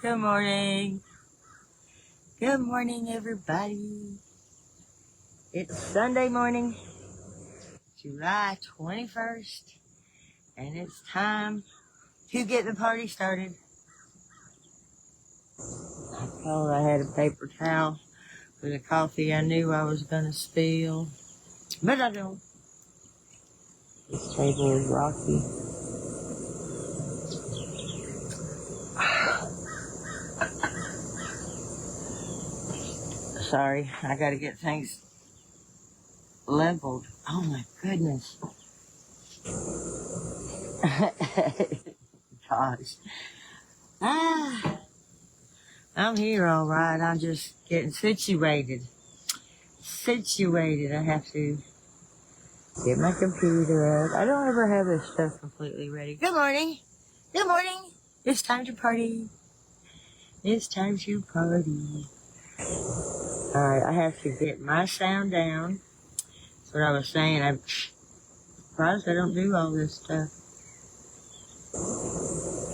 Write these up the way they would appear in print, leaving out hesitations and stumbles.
Good morning. Good morning, everybody. It's Sunday morning, July 21st, and it's time to get the party started. I thought I had a paper towel for the coffee I knew I was going to spill, but I don't. This table is rocky. Sorry, I got to get things leveled. Oh my goodness. Gosh. I'm here all right. I'm just getting situated. I have to get my computer up. I don't ever have this stuff completely ready. Good morning. Good morning. It's time to party. It's time to party. Alright, I have to get my sound down. That's what I was saying. I'm surprised I don't do all this stuff.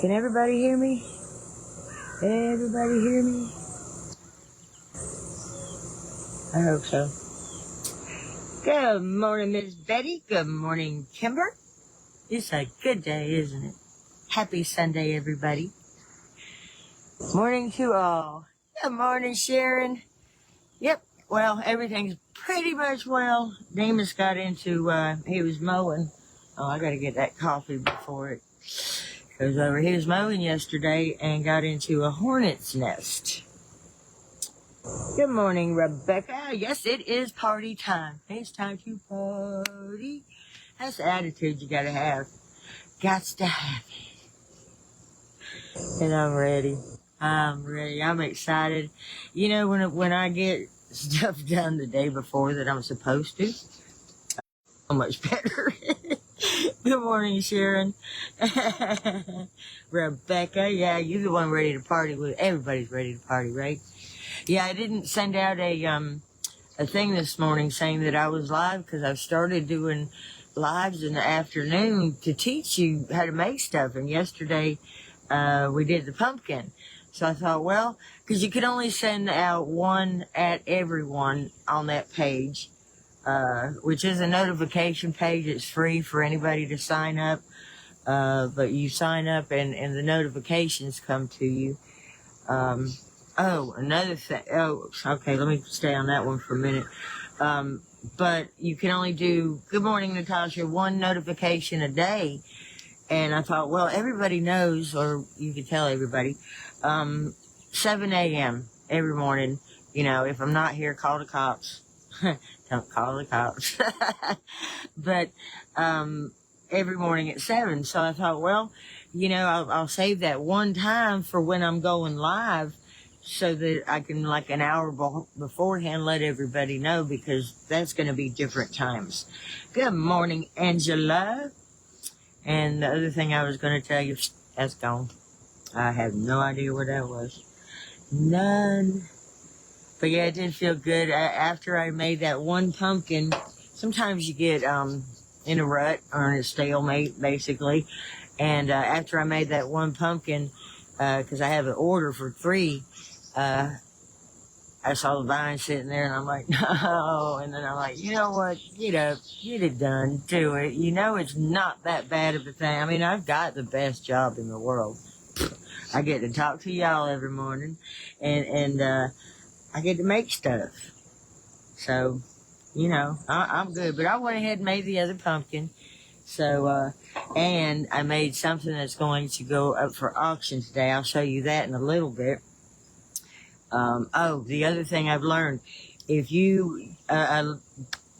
Can everybody hear me? Everybody hear me? I hope so. Good morning, Miss Betty. Good morning, Kimber. It's a good day, isn't it? Happy Sunday, everybody. Morning to all. Good morning, Sharon. Yep, well, everything's pretty much well. Demas got into, he was mowing. Oh, I gotta get that coffee before it goes over. He was mowing yesterday and got into a hornet's nest. Good morning, Rebecca. Yes, it is party time. It's time to party. That's the attitude you gotta have. Gots to have it. And I'm ready. I'm excited. You know, when I get stuff done the day before that I'm supposed to, so much better. Good morning, Sharon. Rebecca, yeah, you're the one ready to party with. Everybody's ready to party, right? Yeah, I didn't send out a thing this morning saying that I was live because I've started doing lives in the afternoon to teach you how to make stuff. And yesterday, we did the pumpkin. So I thought, well, because you could only send out one at everyone on that page, which is a notification page. It's free for anybody to sign up. But you sign up and the notifications come to you. Another thing. Oh, okay. Let me stay on that one for a minute. But you can only do Good Morning, Natasha, one notification a day. And I thought, well, everybody knows, or you could tell everybody, 7 a.m. every morning, you know, if I'm not here, call the cops. Don't call the cops. But, every morning at 7. So I thought, well, you know, I'll save that one time for when I'm going live so that I can, like an hour beforehand, let everybody know, because that's going to be different times. Good morning, Angela. And the other thing I was going to tell you, that's gone. I have no idea what that was. None. But yeah, it did feel good. After I made that one pumpkin, sometimes you get in a rut or in a stalemate, basically. And after I made that one pumpkin, because I have an order for 3, I saw the vine sitting there, and I'm like, no. And then I'm like, you know what? Get up. Get it done. Do it. You know it's not that bad of a thing. I mean, I've got the best job in the world. I get to talk to y'all every morning, and I get to make stuff. So, you know, I'm good. But I went ahead and made the other pumpkin. So, and I made something that's going to go up for auction today. I'll show you that in a little bit. The other thing I've learned, if you,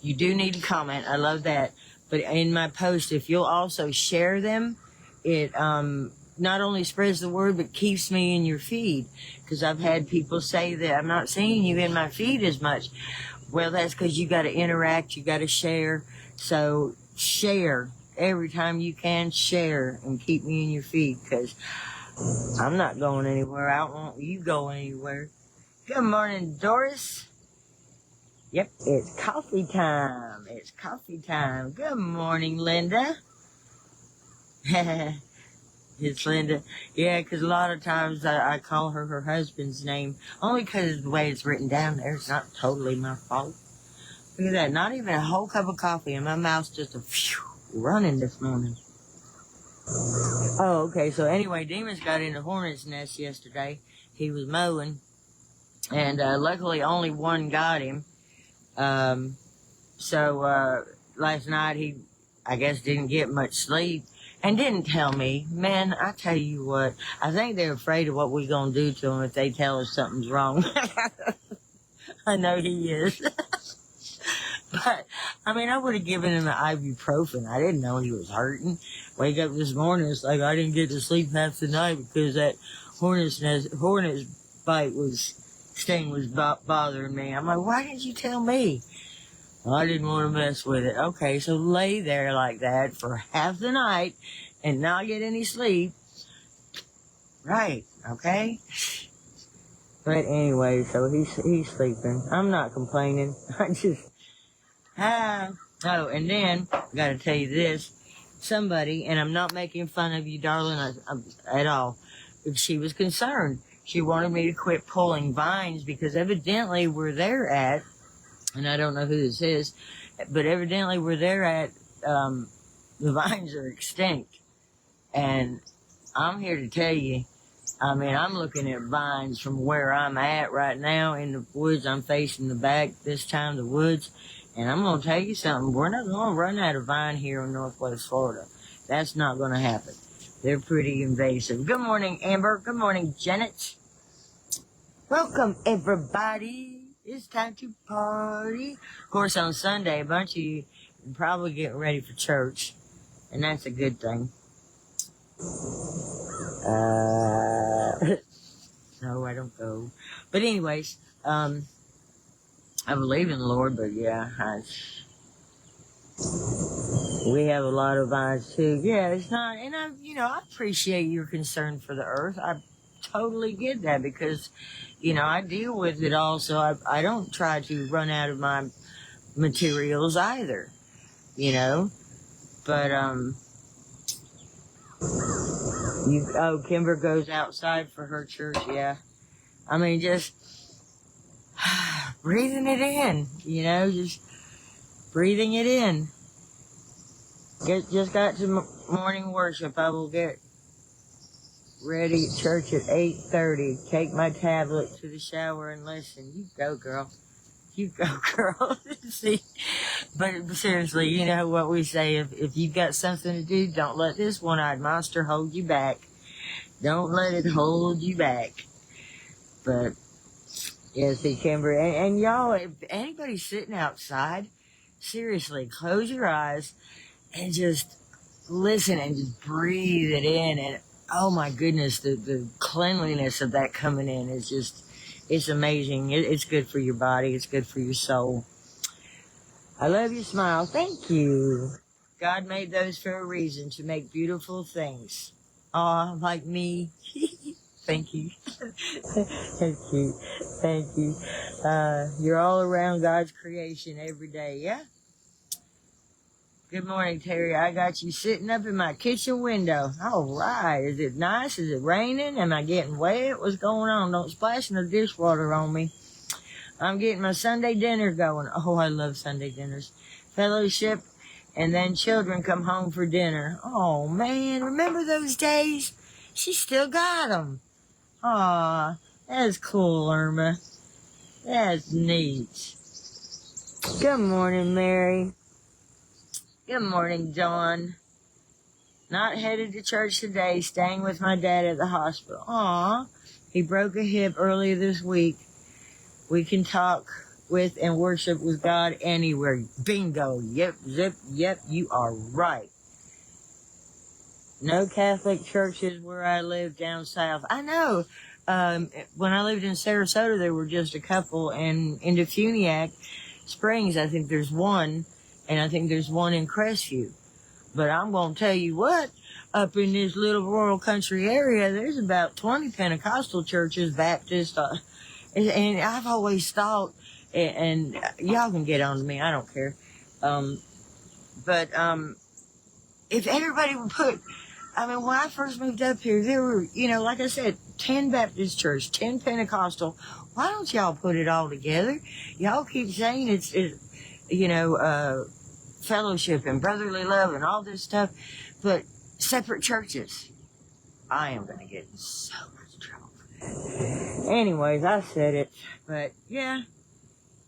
you do need to comment. I love that. But in my post, if you'll also share them, it, not only spreads the word, but keeps me in your feed. Cause I've had people say that I'm not seeing you in my feed as much. Well, that's cause you gotta interact, you gotta share. So share every time you can, share and keep me in your feed, cause I'm not going anywhere. I don't want you going anywhere. Good morning, Doris. Yep, it's coffee time. It's coffee time. Good morning, Linda. It's Linda. Yeah, 'cause a lot of times I call her husband's name, only 'cause the way it's written down there, it's not totally my fault. Look at that, not even a whole cup of coffee, and my mouth's just running this morning. Oh, okay, so anyway, Demon's got in the hornet's nest yesterday. He was mowing, and luckily only one got him. So last night he, I guess, didn't get much sleep and didn't tell me. Man, I tell you what, I think they're afraid of what we're going to do to him if they tell us something's wrong. I know he is. But, I mean, I would have given him an ibuprofen. I didn't know he was hurting. Wake up this morning, it's like I didn't get to sleep half the night because that hornet's sting was bothering me. I'm like, why didn't you tell me? Well, I didn't want to mess with it. Okay, so lay there like that for half the night and not get any sleep. Right, okay? But anyway, so he's sleeping. I'm not complaining. I just... Oh, and then, I gotta tell you this. Somebody, and I'm not making fun of you, darling, at all, but she was concerned. She wanted me to quit pulling vines because evidently where they're at, and I don't know who this is, but evidently where they're at, the vines are extinct. And I'm here to tell you, I mean, I'm looking at vines from where I'm at right now in the woods. I'm facing the back this time, the woods. And I'm going to tell you something. We're not going to run out of vine here in Northwest Florida. That's not going to happen. They're pretty invasive. Good morning, Amber. Good morning, Janet. Welcome, everybody. It's time to party. Of course, on Sunday, a bunch of you are probably getting ready for church. And that's a good thing. No, I don't go. But anyways, I believe in the Lord, but yeah, we have a lot of vines too. Yeah, it's not, and I appreciate your concern for the earth. I totally get that because, I deal with it all, so I don't try to run out of my materials either, but, Kimber goes outside for her church, yeah. I mean, just breathing it in, just breathing it in. Just got to morning worship. I will get ready at church at 8:30. Take my tablet to the shower and listen. You go, girl. You go, girl. See, but seriously, you know what we say, if you've got something to do, don't let this one-eyed monster hold you back. Don't let it hold you back. But, yeah, see, Kimber, and y'all, if anybody's sitting outside, seriously, close your eyes and just listen and just breathe it in. And, oh my goodness, the cleanliness of that coming in is just, it's amazing. It's good for your body. It's good for your soul. I love your smile. Thank you. God made those for a reason, to make beautiful things. Aw, like me. Thank you. Thank you. Thank you. You're all around God's creation every day, yeah? Good morning, Terry. I got you sitting up in my kitchen window. All right. Is it nice? Is it raining? Am I getting wet? What's going on? Don't splash no dishwater on me. I'm getting my Sunday dinner going. Oh, I love Sunday dinners. Fellowship, and then children come home for dinner. Oh, man. Remember those days? She still got them. Aw, that's cool, Irma. That's neat. Good morning, Mary. Good morning, Dawn. Not headed to church today, staying with my dad at the hospital. Aw, he broke a hip earlier this week. We can talk with and worship with God anywhere. Bingo. Yep, zip, yep, you are right. No Catholic churches where I live down south. I know. When I lived in Sarasota, there were just a couple, and in Defuniak Springs, I think there's one, and I think there's one in Crestview. But I'm going to tell you what, up in this little rural country area, there's about 20 Pentecostal churches, Baptist, and I've always thought, and y'all can get on to me, I don't care. But if everybody would put I mean, when I first moved up here, there were, like I said, 10 Baptist church, 10 Pentecostal. Why don't y'all put it all together? Y'all keep saying it's fellowship and brotherly love and all this stuff, but separate churches. I am going to get in so much trouble for that. Anyways, I said it, but yeah,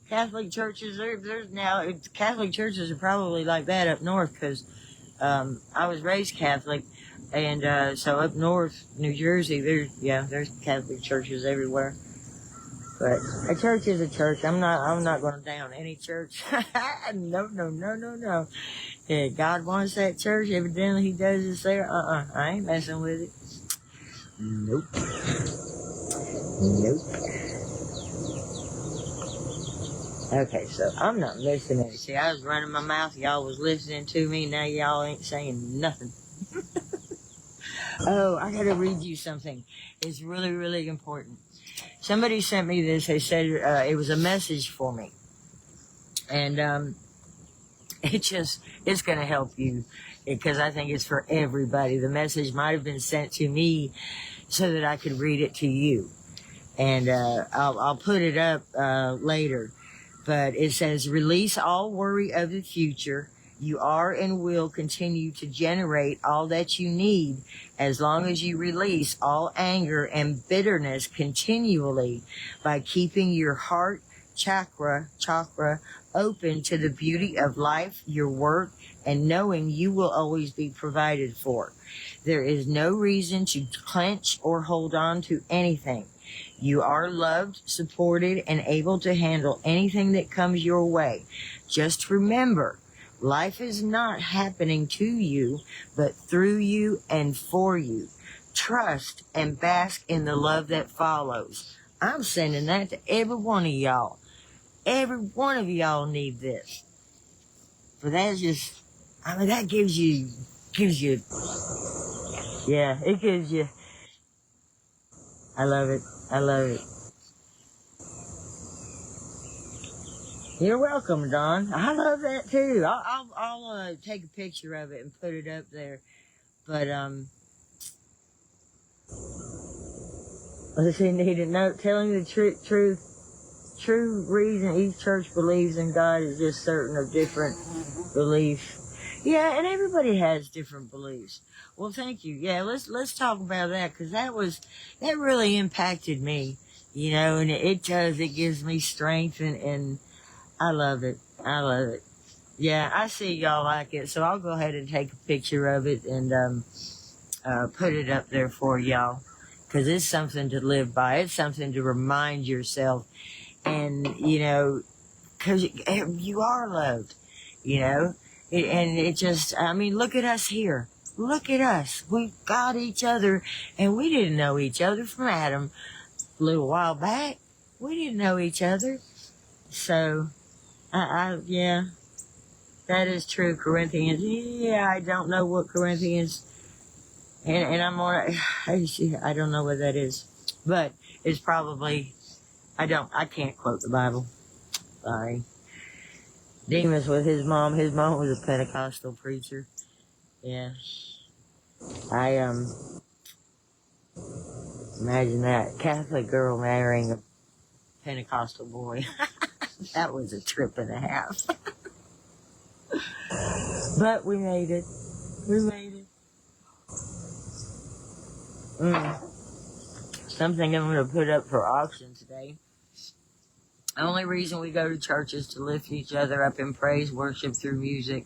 Catholic churches, there's now, Catholic churches are probably like that up north, because I was raised Catholic, and so up north, New Jersey, there's Catholic churches everywhere. But a church is a church. I'm not going to down any church. No. Yeah, God wants that church. Evidently He does it there. I ain't messing with it. Nope. Okay, so I'm not listening. See, I was running my mouth. Y'all was listening to me. Now y'all ain't saying nothing. Oh, I got to read you something. It's really, really important. Somebody sent me this. They said it was a message for me. And it's going to help you, because I think it's for everybody. The message might have been sent to me so that I could read it to you. And I'll put it up later. But it says, release all worry of the future. You are and will continue to generate all that you need as long as you release all anger and bitterness continually by keeping your heart chakra open to the beauty of life, your work, and knowing you will always be provided for. There is no reason to clench or hold on to anything. You are loved, supported, and able to handle anything that comes your way. Just remember, life is not happening to you, but through you and for you. Trust and bask in the love that follows. I'm sending that to every one of y'all. Every one of y'all need this. But that's just, that gives you, yeah, it gives you, I love it. You're welcome, Don. I love that too. I'll take a picture of it and put it up there. But let's see, need a note. Telling the true reason each church believes in God is just certain of different beliefs. Yeah, and everybody has different beliefs. Well, thank you. Yeah, let's talk about that, because that really impacted me, and it does. It gives me strength, and I love it. Yeah, I see y'all like it, so I'll go ahead and take a picture of it and put it up there for y'all, because it's something to live by. It's something to remind yourself, and because you are loved, and it just, look at us here. Look at us. We got each other, and we didn't know each other from Adam a little while back. We didn't know each other. So, yeah, that is true, Corinthians. Yeah, I don't know what Corinthians, and I'm on, I don't know what that is, but it's probably, I can't quote the Bible. Sorry. Demas with his mom. His mom was a Pentecostal preacher. Yeah. I, imagine that. Catholic girl marrying a Pentecostal boy. That was a trip and a half. But we made it. Something I'm going to put up for auction today. The only reason we go to church is to lift each other up in praise, worship through music,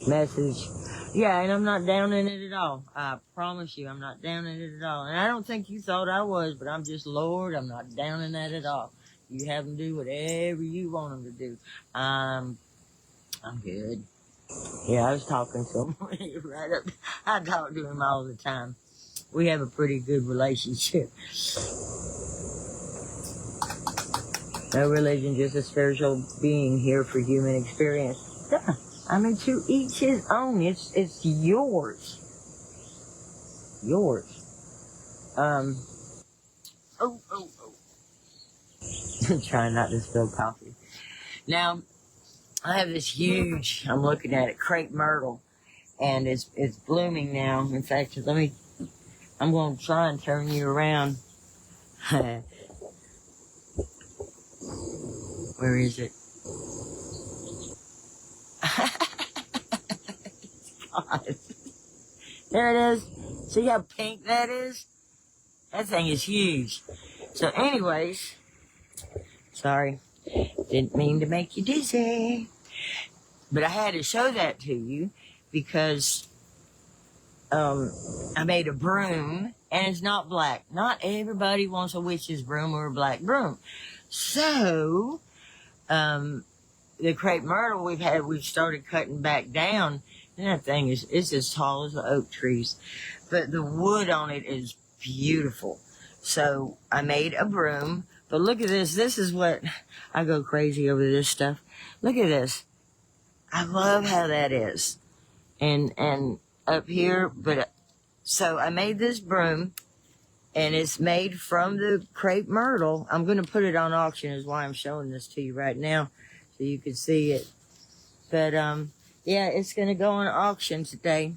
message. Yeah, and I'm not down in it at all. I promise you, I'm not down in it at all. And I don't think you thought I was, but I'm just, Lord, I'm not down in that at all. You have them do whatever you want them to do. I'm good. Yeah, I was talking to him right up. I talk to him all the time. We have a pretty good relationship. No religion, just a spiritual being here for human experience. Yeah. To each his own. It's yours. Yours. Trying not to spill coffee. Now, I have this huge, I'm looking at it, crepe myrtle. and it's blooming now. In fact, I'm going to try and turn you around. Where is it? God. There it is. See how pink that is? That thing is huge. So anyways, sorry, didn't mean to make you dizzy. But I had to show that to you because I made a broom, and it's not black. Not everybody wants a witch's broom or a black broom. So, the crepe myrtle we've started cutting back down, and that thing it's as tall as the oak trees. But the wood on it is beautiful. So I made a broom, but look at this. This is what, I go crazy over this stuff. Look at this. I love how that is. And up here, so I made this broom, and it's made from the crepe myrtle. I'm going to put it on auction is why I'm showing this to you right now, so you can see it. But, yeah, it's going to go on auction today.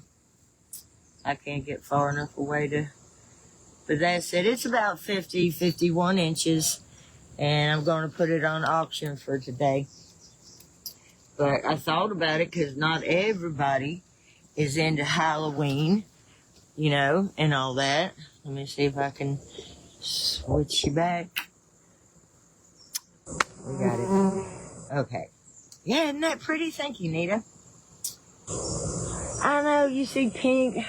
I can't get far enough away but that's it. It's about 51 inches, and I'm going to put it on auction for today. But I thought about it because not everybody is into Halloween, you know, and all that. Let me see if I can switch you back. We got it. Okay. Yeah, isn't that pretty? Thank you, Nita. I know you see pink.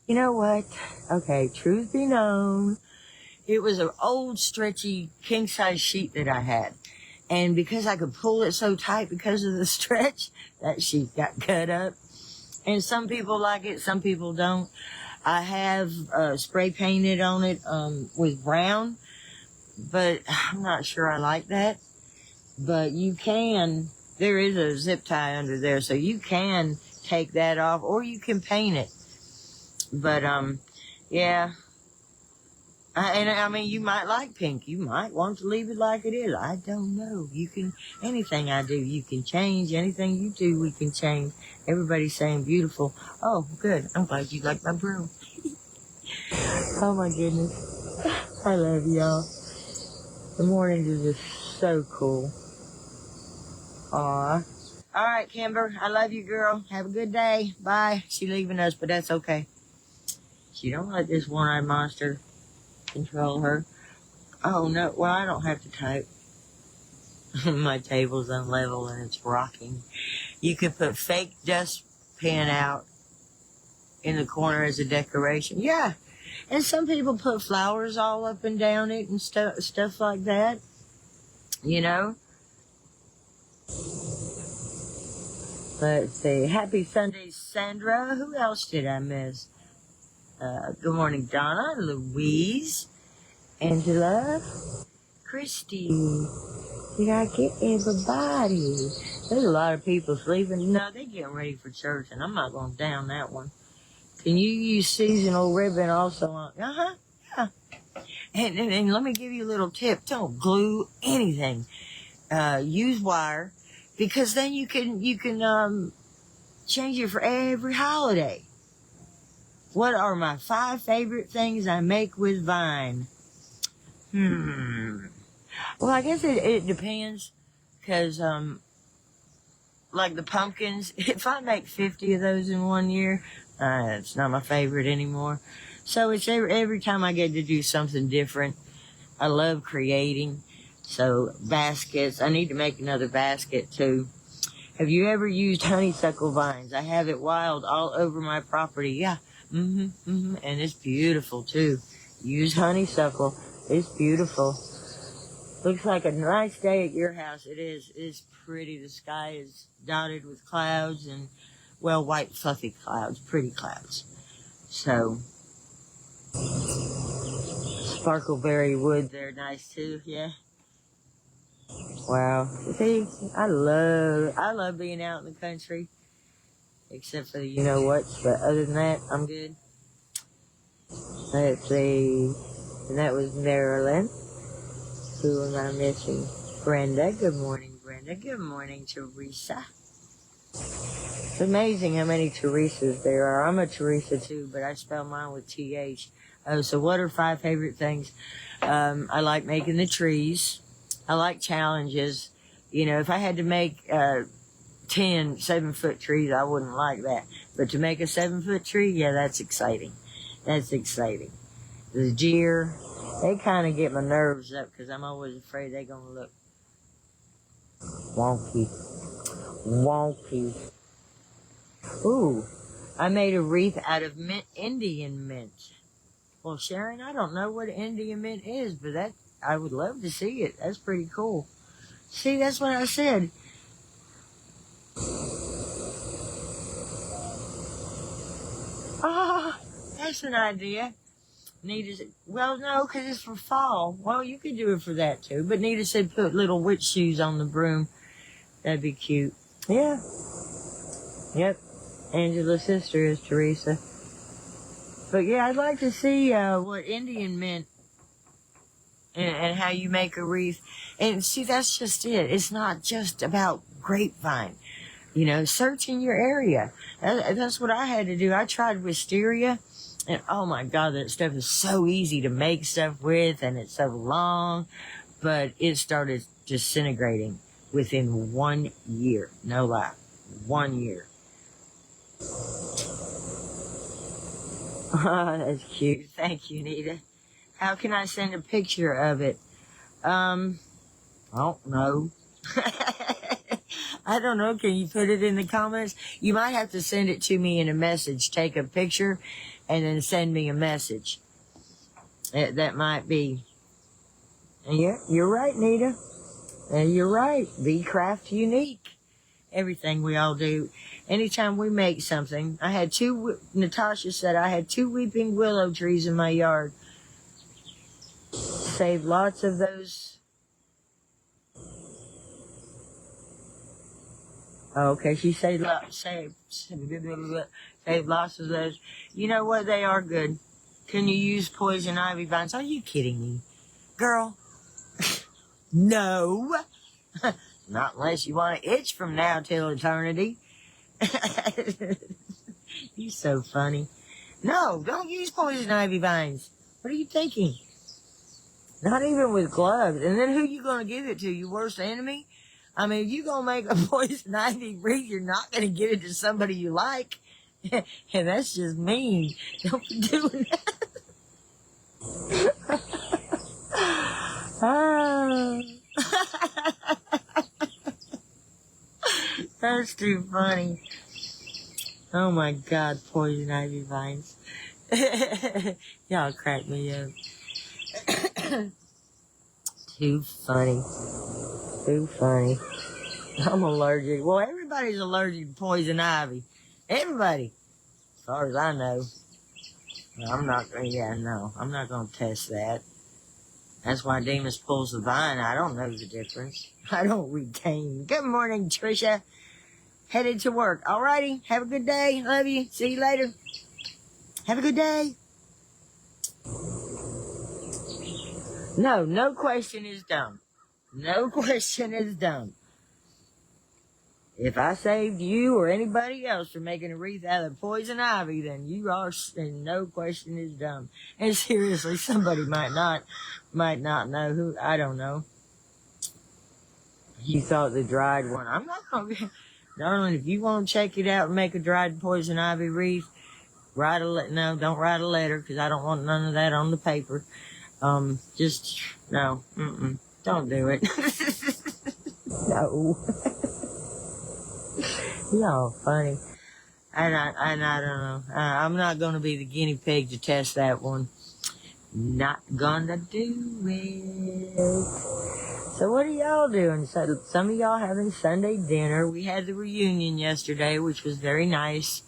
You know what? Okay, truth be known, it was an old stretchy king-size sheet that I had. And because I could pull it so tight because of the stretch, that sheet got cut up. And some people like it, some people don't. I have spray painted on it with brown, but I'm not sure I like that. But you can, there is a zip tie under there, so you can take that off, or you can paint it. But, yeah. I mean, you might like pink. You might want to leave it like it is. I don't know. You can, anything I do, you can change. Anything you do, we can change. Everybody's saying beautiful. Oh, good. I'm glad you like my broom. Oh, my goodness. I love y'all. The mornings are just so cool. Aw. All right, Kimber. I love you, girl. Have a good day. Bye. She leaving us, but that's okay. She don't let this one-eyed monster control her. Oh, no. Well, I don't have to type. My table's unlevel and it's rocking. You could put fake dustpan out in the corner as a decoration. Yeah. And some people put flowers all up and down it and stuff like that. You know? Let's see. Happy Sunday, Sandra. Who else did I miss? Good morning, Donna, Louise, Angela, Christy. Did I get everybody? There's a lot of people sleeping. No, they're getting ready for church, and I'm not going down that one. Can you use seasonal ribbon also on? Yeah. And let me give you a little tip. Don't glue anything. Use wire, because then you can change it for every holiday. What are my 5 favorite things I make with Vine? Well, I guess it depends, because, like the pumpkins, if I make 50 of those in one year, it's not my favorite anymore. So it's every time I get to do something different. I love creating. So baskets, I need to make another basket too. Have you ever used honeysuckle vines? I have it wild all over my property. Yeah. And it's beautiful too. Use honeysuckle. It's beautiful. Looks like a nice day at your house. It is. It's pretty. The sky is dotted with clouds and, well, white fluffy clouds, pretty clouds. So, sparkleberry wood, they're nice too. Yeah. Wow. See, I love being out in the country. Except for the you-know-whats, but other than that, I'm good. Let's see. And that was Marilyn. Who am I missing? Brenda. Good morning, Brenda. Good morning, Teresa. It's amazing how many Teresas there are. I'm a Teresa too, but I spell mine with TH. Oh, so what are 5 favorite things? I like making the trees. I like challenges. You know, if I had to make 10 7-foot trees, I wouldn't like that. But to make a 7-foot tree, yeah, that's exciting. That's exciting. The deer, they kind of get my nerves up because I'm always afraid they're going to look wonky. Wonky. Ooh, I made a wreath out of Indian mint. Well, Sharon, I don't know what Indian mint is, but I would love to see it. That's pretty cool. See, that's what I said. Ah, that's an idea. Nita said, well, no, because it's for fall. Well, you could do it for that, too. But Nita said put little witch shoes on the broom. That'd be cute. Yeah. Yep. Angela's sister is Teresa. But, yeah, I'd like to see what Indian mint and how you make a wreath. And, see, that's just it. It's not just about grapevine. You know, search in your area. That's what I had to do. I tried wisteria. And oh my God, that stuff is so easy to make stuff with, and it's so long, but it started disintegrating within 1 year. No lie. 1 year. Oh, that's cute. Thank you, Nita. How can I send a picture of it? I don't know. I don't know. Can you put it in the comments? You might have to send it to me in a message. Take a picture and then send me a message. That might be. Yeah, you're right, Nita. You're right. Be craft unique. Everything we all do. Anytime we make something. Natasha said I had 2 weeping willow trees in my yard. Saved lots of those. Okay, she saved lots of those. You know what? They are good. Can you use poison ivy vines? Are you kidding me? Girl? No. Not unless you want to itch from now till eternity. You're so funny. No, don't use poison ivy vines. What are you thinking? Not even with gloves. And then who you going to give it to? Your worst enemy? I mean, if you going to make a poison ivy wreath, you're not going to give it to somebody you like. And that's just mean. Don't be doing that. Oh. That's too funny. Oh my God, poison ivy vines. Y'all crack me up. Too funny. Too funny. I'm allergic. Well, everybody's allergic to poison ivy. Everybody. As far as I know. I'm not going to test that. That's why Demas pulls the vine. I don't know the difference. I don't retain. Good morning, Tricia. Headed to work. Alrighty. Have a good day. Love you. See you later. Have a good day. No question is dumb. No question is dumb. If I saved you or anybody else from making a wreath out of poison ivy, then you are, and no question is dumb. And seriously, somebody might not know who, I don't know. You thought the dried one. I'm not going to, darling, if you want to check it out and make a dried poison ivy wreath, don't write a letter, because I don't want none of that on the paper. No, don't do it. No. Y'all funny. And I don't know. I'm not going to be the guinea pig to test that one. Not gonna do it. So what are y'all doing? So some of y'all having Sunday dinner. We had the reunion yesterday, which was very nice.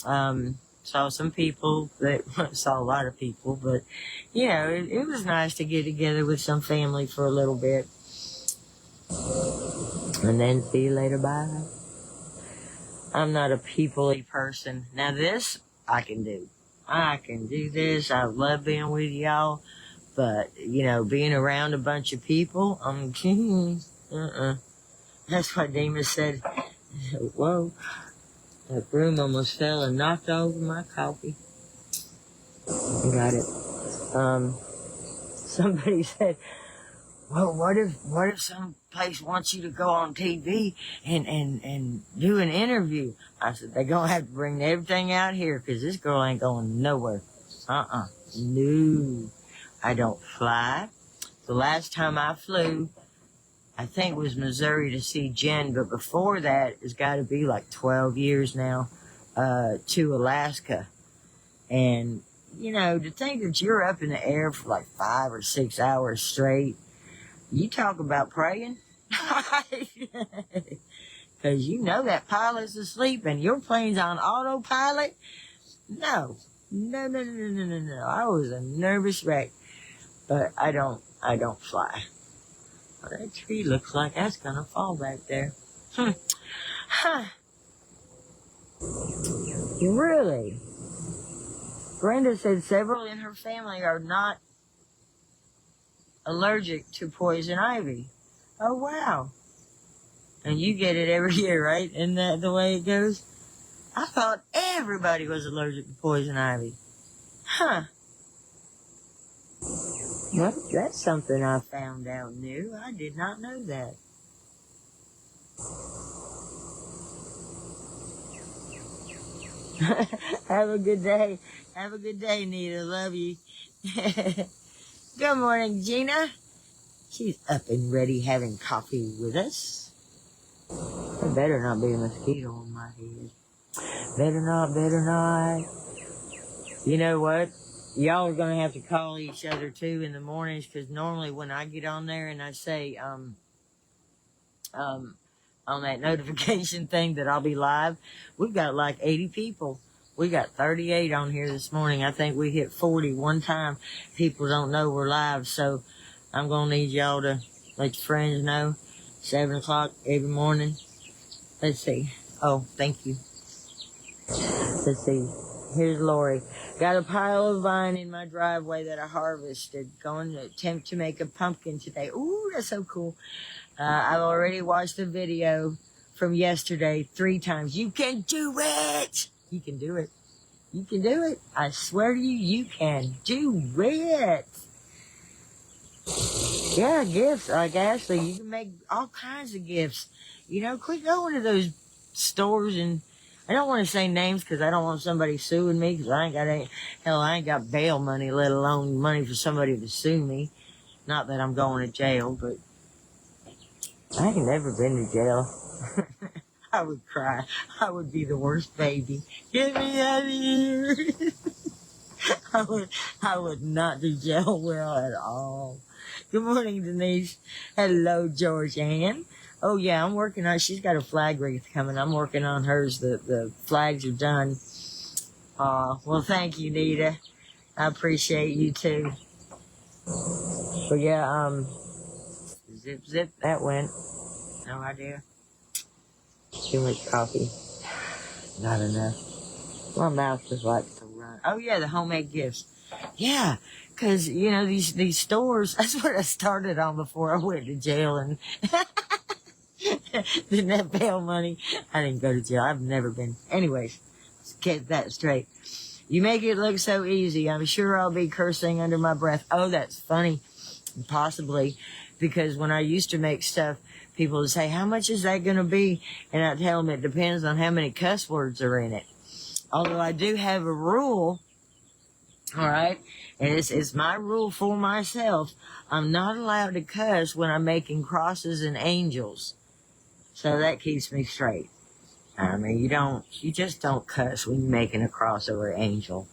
Saw some people saw a lot of people, but you know, it was nice to get together with some family for a little bit. And then see you later, bye. I'm not a people-y person. Now this, I can do. I can do this. I love being with y'all. But, you know, being around a bunch of people, That's what Demas said. Whoa. That broom almost fell and knocked over my coffee. Got it. Somebody said, well, what if some place wants you to go on TV and do an interview? I said, they're going to have to bring everything out here because this girl ain't going nowhere. No, I don't fly. The last time I flew, I think it was Missouri to see Jen, but before that, it's got to be like 12 years now, to Alaska. And, you know, to think that you're up in the air for like 5 or 6 hours straight, you talk about praying. Because you know that pilot's asleep and your plane's on autopilot. No. I was a nervous wreck. But I don't fly. Well, that tree looks like that's gonna fall back there. Really? Brenda said several in her family are not allergic to poison ivy. Oh, wow. And you get it every year, right? Isn't that the way it goes? I thought everybody was allergic to poison ivy. Well, that's something I found out new. I did not know that. Have a good day. Have a good day, Nita. Love you. Good morning, Gina. She's up and ready having coffee with us. There better not be a mosquito on my head. Better not. You know what? Y'all are going to have to call each other, too, in the mornings, because normally when I get on there and I say, on that notification thing that I'll be live, we've got like 80 people. We got 38 on here this morning. I think we hit 40 one time. People don't know we're live, so I'm going to need y'all to let your friends know. 7 o'clock every morning. Let's see. Oh, thank you. Let's see. Here's Lori. Got a pile of vine in my driveway that I harvested. Going to attempt to make a pumpkin today. Ooh, that's so cool. I've already watched the video from yesterday 3 times. You can do it. You can do it. You can do it. I swear to you, you can do it. Yeah, gifts. Like Ashley, you can make all kinds of gifts. You know, quit going to those stores and I don't want to say names because I don't want somebody suing me because I ain't got bail money, let alone money for somebody to sue me. Not that I'm going to jail, but I ain't never been to jail. I would cry. I would be the worst baby. Get me out of here. I would not do jail well at all. Good morning, Denise. Hello, Georgianne. Oh, yeah, I'm working on, she's got a flag wreath coming. I'm working on hers. The flags are done. Well, thank you, Nita. I appreciate you, too. But, yeah, zip, that went. No idea. Too much coffee. Not enough. My mouth just likes to run. Oh, yeah, the homemade gifts. Yeah, because, you know, these stores, that's what I started on before I went to jail and didn't have bail money. I didn't go to jail. I've never been. Anyways, let's get that straight. You make it look so easy. I'm sure I'll be cursing under my breath. Oh, that's funny. Possibly. Because when I used to make stuff, people would say, how much is that going to be? And I tell them it depends on how many cuss words are in it. Although I do have a rule, all right, and it's my rule for myself. I'm not allowed to cuss when I'm making crosses and angels. So that keeps me straight. I mean, you just don't cuss when you're making a cross over an angel.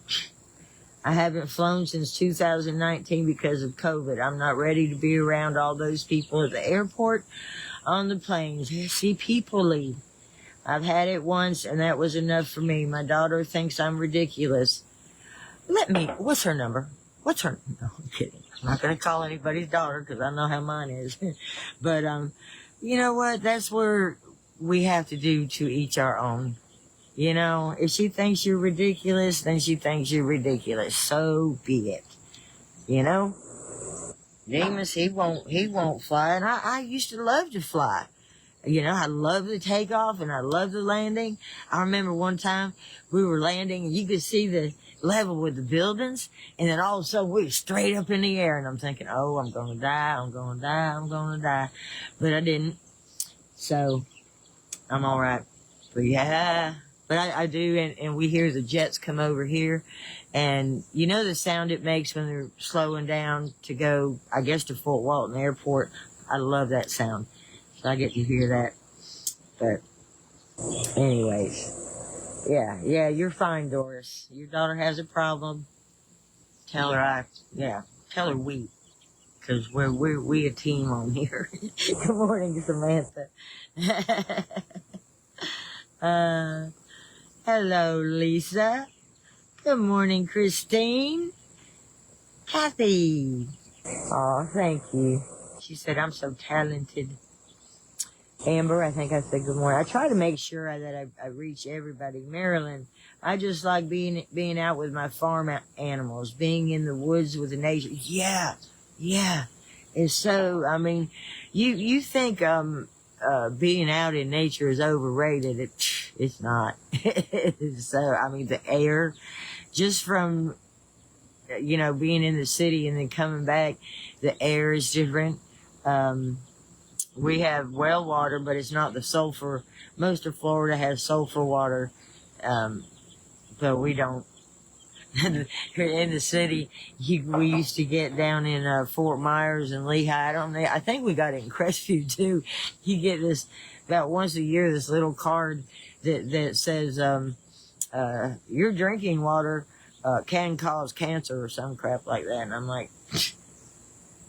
I haven't flown since 2019 because of COVID. I'm not ready to be around all those people at the airport, on the planes. See people leave. I've had it once, and that was enough for me. My daughter thinks I'm ridiculous. What's her number? No, I'm kidding. I'm not going to call anybody's daughter because I know how mine is. But, you know what? That's where we have to do to each our own. You know, if she thinks you're ridiculous, then she thinks you're ridiculous. So be it. You know? Demas, he won't fly. And I used to love to fly. You know, I love the takeoff and I love the landing. I remember one time we were landing and you could see the level with the buildings, and then all of a sudden we were straight up in the air, and I'm thinking, oh, I'm gonna die, I'm gonna die, I'm gonna die. But I didn't. So I'm all right. But yeah, but I do, and we hear the jets come over here, and you know the sound it makes when they're slowing down to go, I guess, to Fort Walton Airport. I love that sound. So I get to hear that. But anyways, yeah, you're fine, Doris. Your daughter has a problem. Tell her tell her because we a team on here. Good morning, Samantha. Hello, Lisa. Good morning, Christine. Kathy. Oh, thank you. She said, I'm so talented. Amber, I think I said good morning. I try to make sure that I reach everybody. Marilyn, I just like being out with my farm animals, being in the woods with the nature. Yeah. It's so, I mean, you think, being out in nature is overrated. It's not. So, I mean, the air, just from, you know, being in the city and then coming back, the air is different. We have well water, but it's not the sulfur. Most of Florida has sulfur water, but we don't. In the city, we used to get down in Fort Myers and Lehigh. I think we got it in Crestview too. You get this about once a year, this little card that says your drinking water can cause cancer or some crap like that. And I'm like,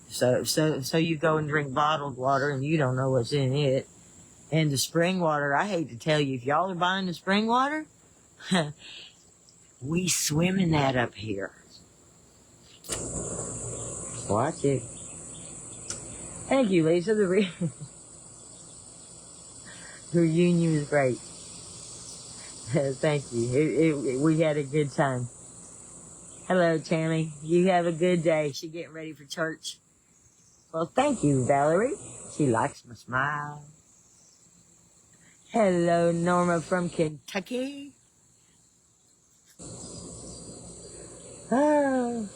so you go and drink bottled water and you don't know what's in it. And the spring water, I hate to tell you, if y'all are buying the spring water, we swim in that up here. Watch it. Thank you, Lisa. The reunion was great. Thank you. We had a good time. Hello, Tammy. You have a good day. She getting ready for church. Well, thank you, Valerie. She likes my smile. Hello, Norma from Kentucky. Oh,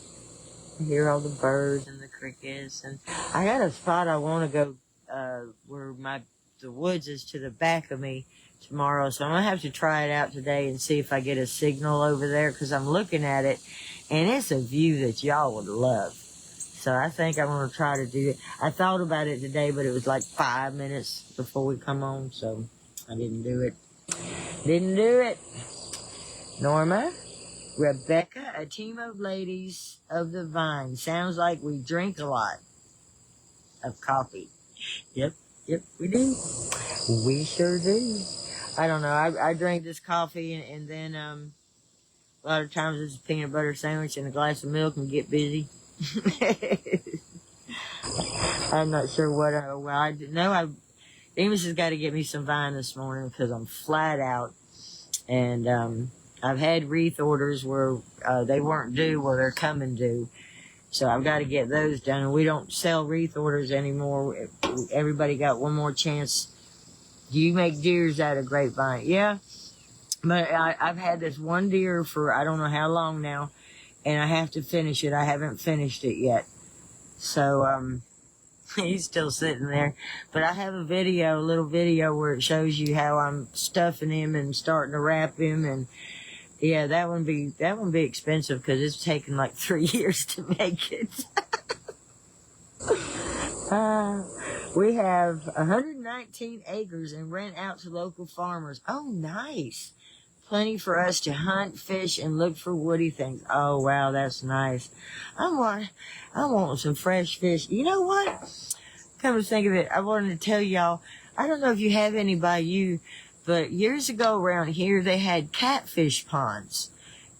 I hear all the birds and the crickets, and I got a spot I want to go where the woods is to the back of me tomorrow, so I'm gonna have to try it out today and see if I get a signal over there, because I'm looking at it and it's a view that y'all would love. So I think I'm gonna try to do it. I thought about it today, but it was like 5 minutes before we come on, so I didn't do it. Norma, Rebecca, a team of ladies of the vine. Sounds like we drink a lot of coffee. Yep, we do. We sure do. I don't know. I drink this coffee and then a lot of times it's a peanut butter sandwich and a glass of milk and get busy. I'm not sure what I know. Amos has got to get me some vine this morning because I'm flat out, and I've had wreath orders where they weren't due, where they're coming due. So I've got to get those done. We don't sell wreath orders anymore. Everybody got one more chance. Do you make deers out of grapevine? Yeah. But I've had this one deer for I don't know how long now, and I have to finish it. I haven't finished it yet. So he's still sitting there. But I have a little video where it shows you how I'm stuffing him and starting to wrap him, and yeah, that one be expensive because it's taken like 3 years to make it. We have 119 acres and rent out to local farmers. Oh, nice. Plenty for us to hunt, fish, and look for woody things. Oh, wow, that's nice. I want some fresh fish. You know what? Come to think of it, I wanted to tell y'all, I don't know if you have any by you, but years ago around here, they had catfish ponds.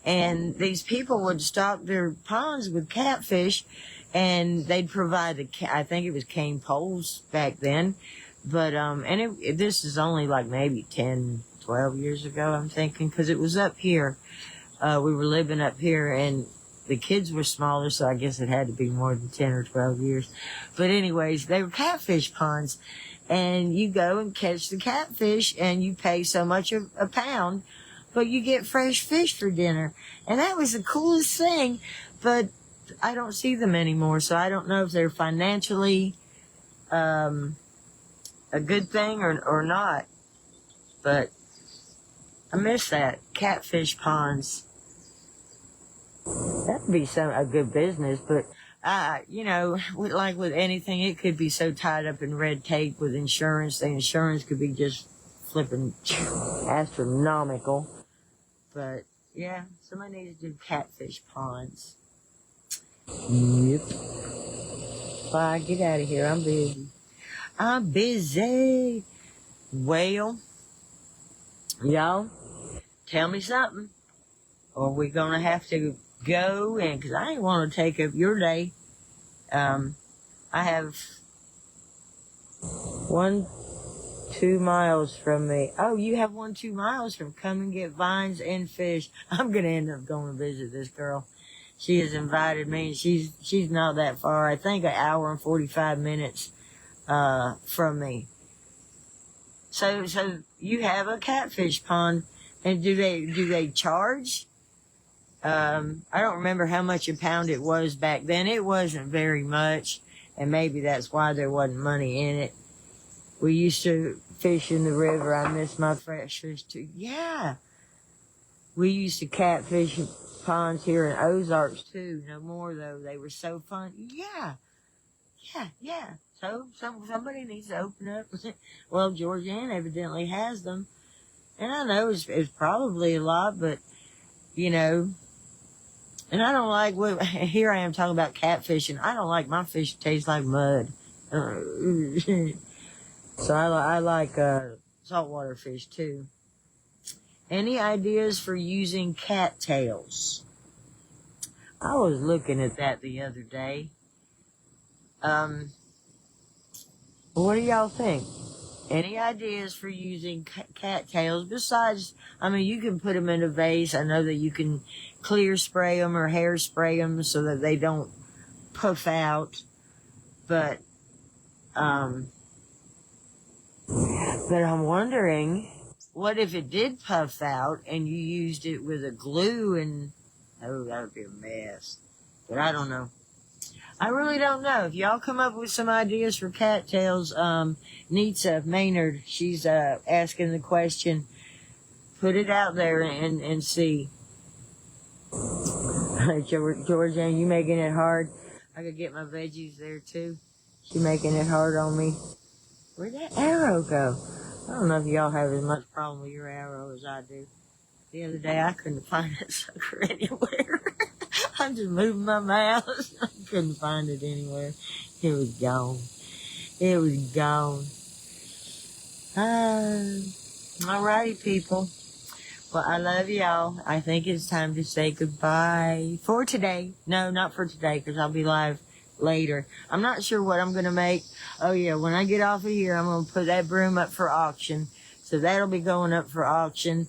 And these people would stock their ponds with catfish, and they'd provide I think it was cane poles back then. But, this is only like maybe 10, 12 years ago, I'm thinking, because it was up here. We were living up here, and the kids were smaller, so I guess it had to be more than 10 or 12 years. But anyways, they were catfish ponds. And you go and catch the catfish, and you pay so much a pound, but you get fresh fish for dinner. And that was the coolest thing, but I don't see them anymore, so I don't know if they're financially a good thing or not. But I miss that. Catfish ponds. That'd be a good business, but you know, like with anything, it could be so tied up in red tape with insurance. The insurance could be just flipping astronomical. But yeah, somebody needs to do catfish ponds. Yep. Bye, get out of here. I'm busy. I'm busy. Well, y'all, tell me something. Or we gonna have to go, and because I ain't want to take up your day. I have 2 miles from me. Oh, you have 2 miles from come and get vines and fish. I'm gonna end up going to visit this girl. She has invited me, and she's not that far. I think 1 hour and 45 minutes from me. So you have a catfish pond, and do they charge? I don't remember how much a pound it was back then. It wasn't very much, and maybe that's why there wasn't money in it. We used to fish in the river. I miss my fresh fish too. Yeah. We used to catfish ponds here in Ozarks too. No more though. They were so fun. Yeah. So somebody needs to open up. Well, Georgianne evidently has them. And I know it's probably a lot, but, you know, and I don't like, here I am talking about catfishing. I don't like my fish to taste like mud. So I like saltwater fish too. Any ideas for using cattails? I was looking at that the other day. What do y'all think? Any ideas for using cattails besides, I mean, you can put them in a vase. I know that you can clear spray them or hair spray them so that they don't puff out. But I'm wondering, what if it did puff out and you used it with a glue and, oh, that would be a mess. But I don't know. I really don't know. If y'all come up with some ideas for cattails, Nitsa Maynard, she's asking the question. Put it out there and see. Georgianne, you making it hard? I could get my veggies there too. She making it hard on me. Where'd that arrow go? I don't know if y'all have as much problem with your arrow as I do. The other day I couldn't find that sucker anywhere. I'm just moving my mouse. I couldn't find it anywhere. It was gone. It was gone. Alrighty, people. Well, I love y'all. I think it's time to say goodbye for today. No, not for today, because I'll be live later. I'm not sure what I'm going to make. Oh, yeah, when I get off of here, I'm going to put that broom up for auction. So that'll be going up for auction.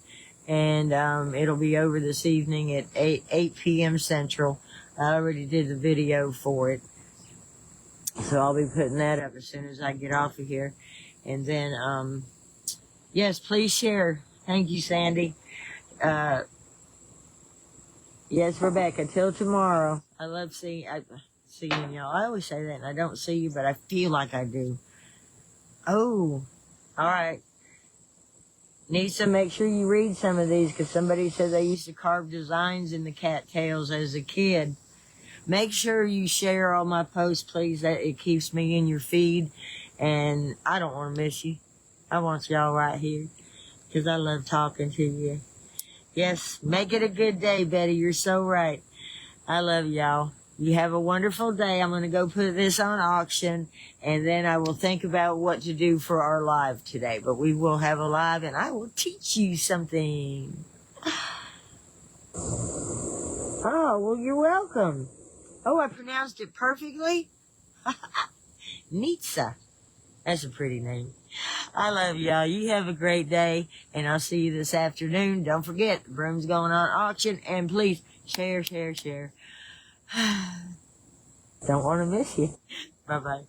And it'll be over this evening at 8 p.m. Central. I already did the video for it. So I'll be putting that up as soon as I get off of here. And then, yes, please share. Thank you, Sandy. Yes, Rebecca, till tomorrow. I love seeing y'all. I always say that, and I don't see you, but I feel like I do. Oh, all right. Nisa, make sure you read some of these, because somebody said they used to carve designs in the cattails as a kid. Make sure you share all my posts, please. That it keeps me in your feed, and I don't want to miss you. I want y'all right here, because I love talking to you. Yes, make it a good day, Betty. You're so right. I love y'all. You have a wonderful day. I'm going to go put this on auction, and then I will think about what to do for our live today. But we will have a live, and I will teach you something. Oh, well, you're welcome. Oh, I pronounced it perfectly? Nitsa. That's a pretty name. I love y'all. You have a great day, and I'll see you this afternoon. Don't forget, the broom's going on auction, and please share, share, share. Don't want to miss you. Bye bye.